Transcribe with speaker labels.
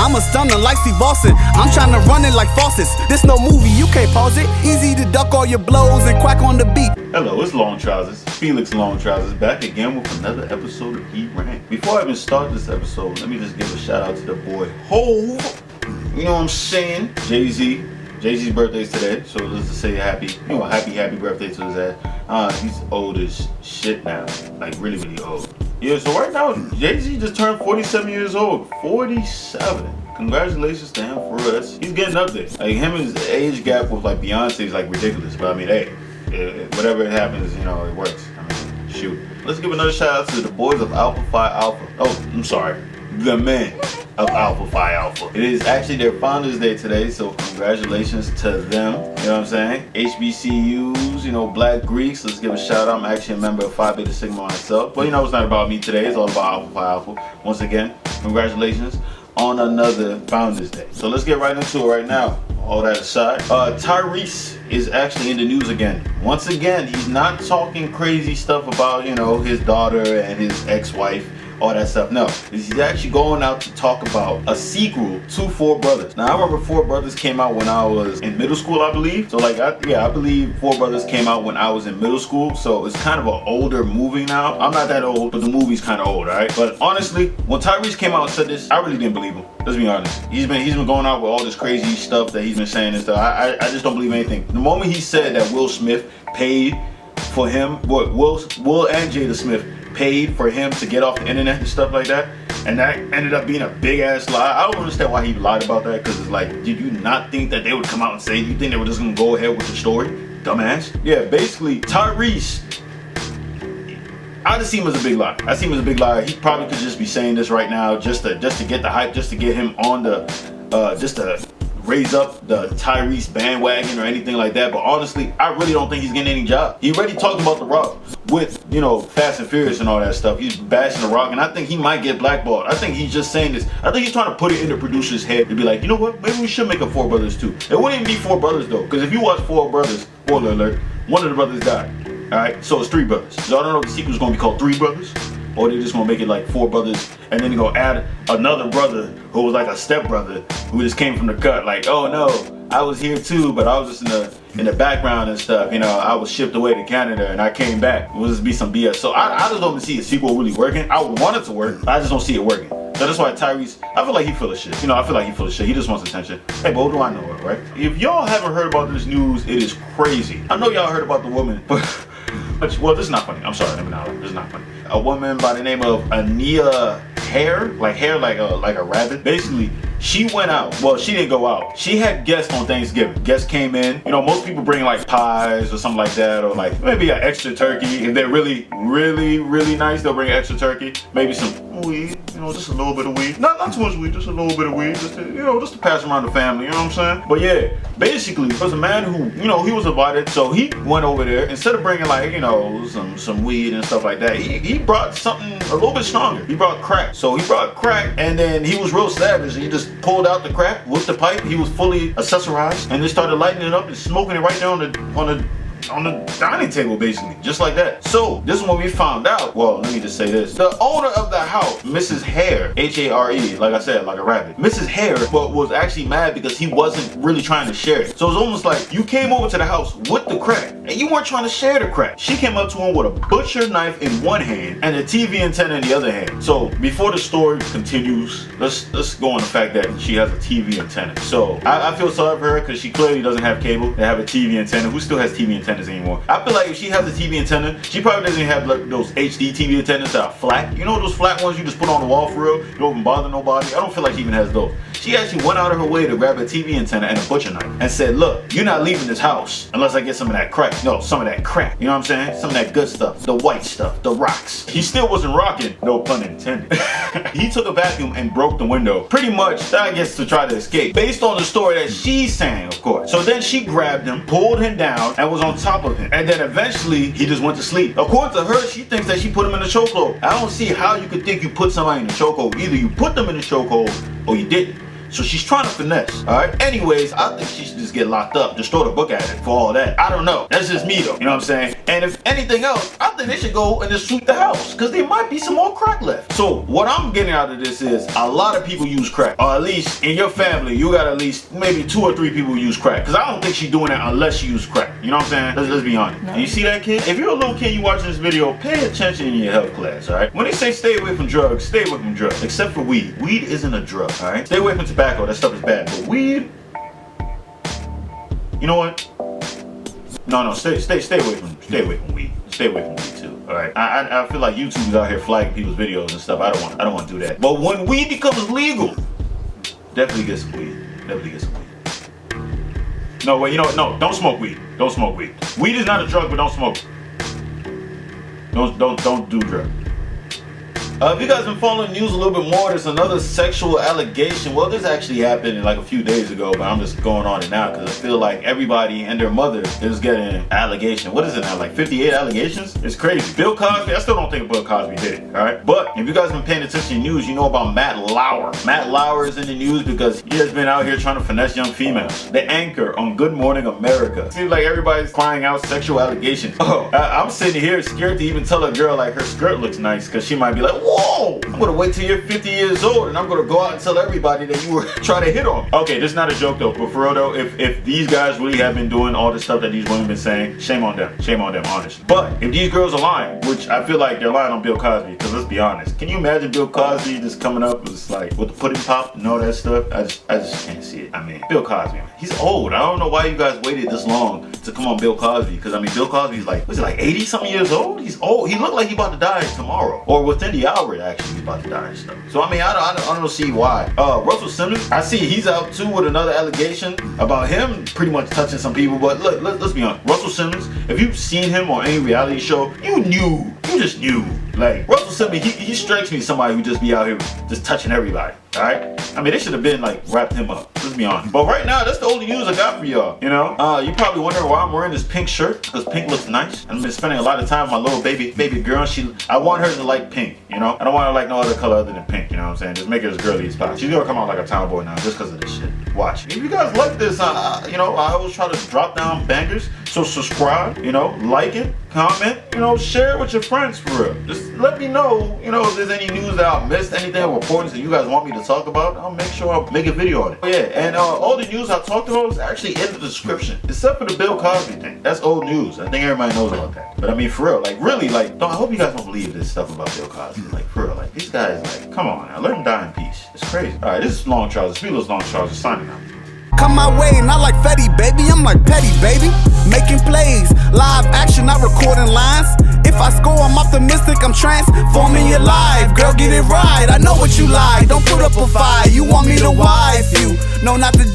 Speaker 1: I'm a stunner like Steve Austin. I'm trying to run it like faucets. This no movie, you can't pause it. Easy to duck all your blows and quack on the beat.
Speaker 2: Hello, it's Long Trousers, Felix Long Trousers, back again with another episode of Heat Rant. Before I even start this episode, let me just give a shout out to the boy Hove. You know what I'm saying? Jay-Z. Jay-Z's birthday's today, so let's just say happy birthday to his ass. He's old as shit now, like really old. Yeah, so right now, Jay-Z just turned 47 years old. 47. Congratulations to him for us. He's getting up there. Like him and his age gap with like Beyonce is like ridiculous, but I mean, hey, whatever it happens, you know, it works. I mean, shoot. Let's give another shout out to the boys of Alpha Phi Alpha. Oh, I'm sorry. The men of Alpha Phi Alpha. It is actually their Founders Day today, so congratulations to them. You know what I'm saying? HBCUs, you know, Black Greeks. Let's give a shout out. I'm actually a member of Phi Beta Sigma myself. But you know, it's not about me today. It's all about Alpha Phi Alpha. Once again, congratulations on another Founders Day. So let's get right into it right now. All that aside, Tyrese is actually in the news again. Once again, he's not talking crazy stuff about, you know, his daughter and his ex-wife, all that stuff. No, he's actually going out to talk about a sequel to Four Brothers. Now, I remember Four Brothers came out when I was in middle school, I believe. So like, I believe Four Brothers came out when I was in middle school. So it's kind of an older movie now. I'm not that old, but the movie's kind of old, all right? But honestly, when Tyrese came out and said this, I really didn't believe him. Let's be honest. He's been going out with all this crazy stuff that he's been saying and stuff. I just don't believe anything. The moment he said that Will Smith paid for him, Will and Jada Smith paid for him to get off the internet and stuff like that, and that ended up being a big ass lie. I don't understand why he lied about that, because it's like, did you not think that they would come out and say, you think they were just gonna go ahead with the story, dumbass? Yeah, basically Tyrese, I just see him as a big lie. I see him as a big lie. He probably could just be saying this right now just to get the hype, just to get him on the just to raise up the Tyrese bandwagon or anything like that. But honestly, I really don't think he's getting any job. He already talked about The Rock with, you know, Fast and Furious and all that stuff. He's bashing The Rock, and I think he might get blackballed. I think he's just saying this. I think he's trying to put it in the producer's head to be like, you know what, maybe we should make a Four Brothers too. It wouldn't even be Four Brothers though, because if you watch Four Brothers, spoiler alert, one of the brothers died. Alright, so it's Three Brothers. So I don't know if the sequel's gonna be called Three Brothers, or they're just gonna make it like Four Brothers, and then they're gonna add another brother who was like a stepbrother who just came from the cut. Like, oh no, I was here too, but I was just in the background and stuff. You know, I was shipped away to Canada and I came back. It will just be some BS. So I just don't see a sequel really working. I would want it to work, but I just don't see it working. So that's why Tyrese, I feel like he full of shit. You know, I feel like he full of shit. He just wants attention. Hey, but what do I know, right? If y'all haven't heard about this news, it is crazy. I know y'all heard about the woman, but well, this is not funny. I'm sorry, this is not funny. A woman by the name of Ania hair like a rabbit. Basically, she went out. Well, she didn't go out. She had guests on Thanksgiving. Guests came in. You know, most people bring like pies or something like that, or like maybe an extra turkey. If they're really nice, they'll bring extra turkey. Maybe some weed. You know, just a little bit of weed. Not too much weed, just a little bit of weed. Just to, you know, just to pass around the family. You know what I'm saying? But yeah, basically, there was a man who, you know, he was invited, so he went over there. Instead of bringing like, you know, some weed and stuff like that, he brought something a little bit stronger. He brought crack. So he brought crack, and then he was real savage. He just pulled out the crack with the pipe. He was fully accessorized, and then started lighting it up and smoking it right there on the dining table, basically, just like that. So this is when we found out. Well, let me just say this: the owner of the house, Mrs. Hare, H-A-R-E, like I said, like a rabbit, Mrs. Hare, but was actually mad because he wasn't really trying to share it. So it's almost like you came over to the house with the crack and you weren't trying to share the crack. She came up to him with a butcher knife in one hand and a TV antenna in the other hand. So before the story continues, let's go on the fact that she has a TV antenna. So I feel sorry for her because she clearly doesn't have cable. They have a TV antenna. Who still has TV antennas anymore? I feel like if she has a TV antenna, she probably doesn't have like those HD TV antennas that are flat. You know those flat ones you just put on the wall for real? You don't even bother nobody. I don't feel like she even has those. She actually went out of her way to grab a TV antenna and a butcher knife and said, look, you're not leaving this house unless I get some of that crack. No, some of that crack. You know what I'm saying? Some of that good stuff. The white stuff. The rocks. He still wasn't rocking. No pun intended. He took a vacuum and broke the window. Pretty much, I guess, to try to escape. Based on the story that she's saying, of course. So then she grabbed him, pulled him down, and was on top of him. And then eventually, he just went to sleep. According to her, she thinks that she put him in a chokehold. I don't see how you could think you put somebody in a chokehold. Either you put them in a chokehold or you didn't. So she's trying to finesse, all right? Anyways, I think she should just get locked up. Just throw the book at it for all that. I don't know. That's just me though. You know what I'm saying? And if anything else, I think they should go and just sweep the house because there might be some more crack left. So what I'm getting out of this is a lot of people use crack, or at least in your family, you got at least maybe 2 or 3 people who use crack. Because I don't think she's doing that unless she uses crack. You know what I'm saying? Let's be honest. No. And you see that, kid? If you're a little kid, you watching this video, pay attention in your health class, all right? When they say stay away from drugs, stay away from drugs, except for weed. Weed isn't a drug, all right? Stay away from tobacco. That stuff is bad. But weed, you know what? No, stay away from weed. Stay away from weed too. All right. I feel like YouTube is out here flagging people's videos and stuff. I don't want to do that. But when weed becomes legal, definitely get some weed. Definitely get some weed. No, wait. You know what? No, don't smoke weed. Don't smoke weed. Weed is not a drug, but don't smoke. Don't do drugs. If you guys been following the news a little bit more, there's another sexual allegation. Well, this actually happened like a few days ago, but I'm just going on it now because I feel like everybody and their mother is getting an allegation. What is it now, like 58 allegations? It's crazy. Bill Cosby, I still don't think Bill Cosby did it, all right? But if you guys been paying attention to the news, you know about Matt Lauer. Matt Lauer is in the news because he has been out here trying to finesse young females. The anchor on Good Morning America. Seems like everybody's crying out sexual allegations. Oh, I'm sitting here scared to even tell a girl like her skirt looks nice because she might be like, whoa, I'm gonna wait till you're 50 years old and I'm gonna go out and tell everybody that you were trying to hit on me. Okay, this is not a joke though, but for real though, if these guys really have been doing all the stuff that these women been saying, shame on them, honestly. But if these girls are lying, which I feel like they're lying on Bill Cosby, because let's be honest, can you imagine Bill Cosby just coming up with like with the pudding pop and all that stuff? I just can't see it. I mean, Bill Cosby, man, he's old. I don't know why you guys waited this long to come on Bill Cosby, because I mean, Bill Cosby's like, was it like 80 something years old? He's old. He looked like he about to die tomorrow, or within the hour actually he's about to die and stuff. So I mean, I don't see why. Russel Simmons, I see he's out too with another allegation about him pretty much touching some people. But look, let's be honest. Russel Simmons, if you've seen him on any reality show, you just knew. Like Russel Simmons, he strikes me as somebody who just be out here just touching everybody. All right, I mean, they should have been like wrapped him up. Let's be honest. But right now, that's the only news I got for y'all. You know, you probably wondering why I'm wearing this pink shirt, because pink looks nice. I've been spending a lot of time with my little baby girl. I want her to like pink. You know, I don't want her to like no other color other than pink. You know what I'm saying? Just make her as girly as possible. She's gonna come out like a tomboy now just because of this shit. Watch. If you guys like this, you know, I always try to drop down bangers. So subscribe. You know, like it, comment. You know, share it with your friends for real. Just let me know. You know, if there's any news that I missed, anything important that you guys want me to talk about, I'll make sure I'll make a video on it. Yeah, and all the news I talked about is actually in the description, except for the Bill Cosby thing. That's old news. I think everybody knows about that. But I mean, for real, like really, like, I hope you guys don't believe this stuff about Bill Cosby. Like, for real, like, these guys, like, come on now, let him die in peace. It's crazy. All right, this is Long Trousers. Speedless Long Trousers signing out.
Speaker 1: Come my way, not like Fetty, baby. I'm like Petty, baby. Making plays, live action, not recording lines. If I score, I'm optimistic, I'm transforming your life. Girl, get it right, I know what you like. Don't put up a fight, you want me to wife you. No, not today.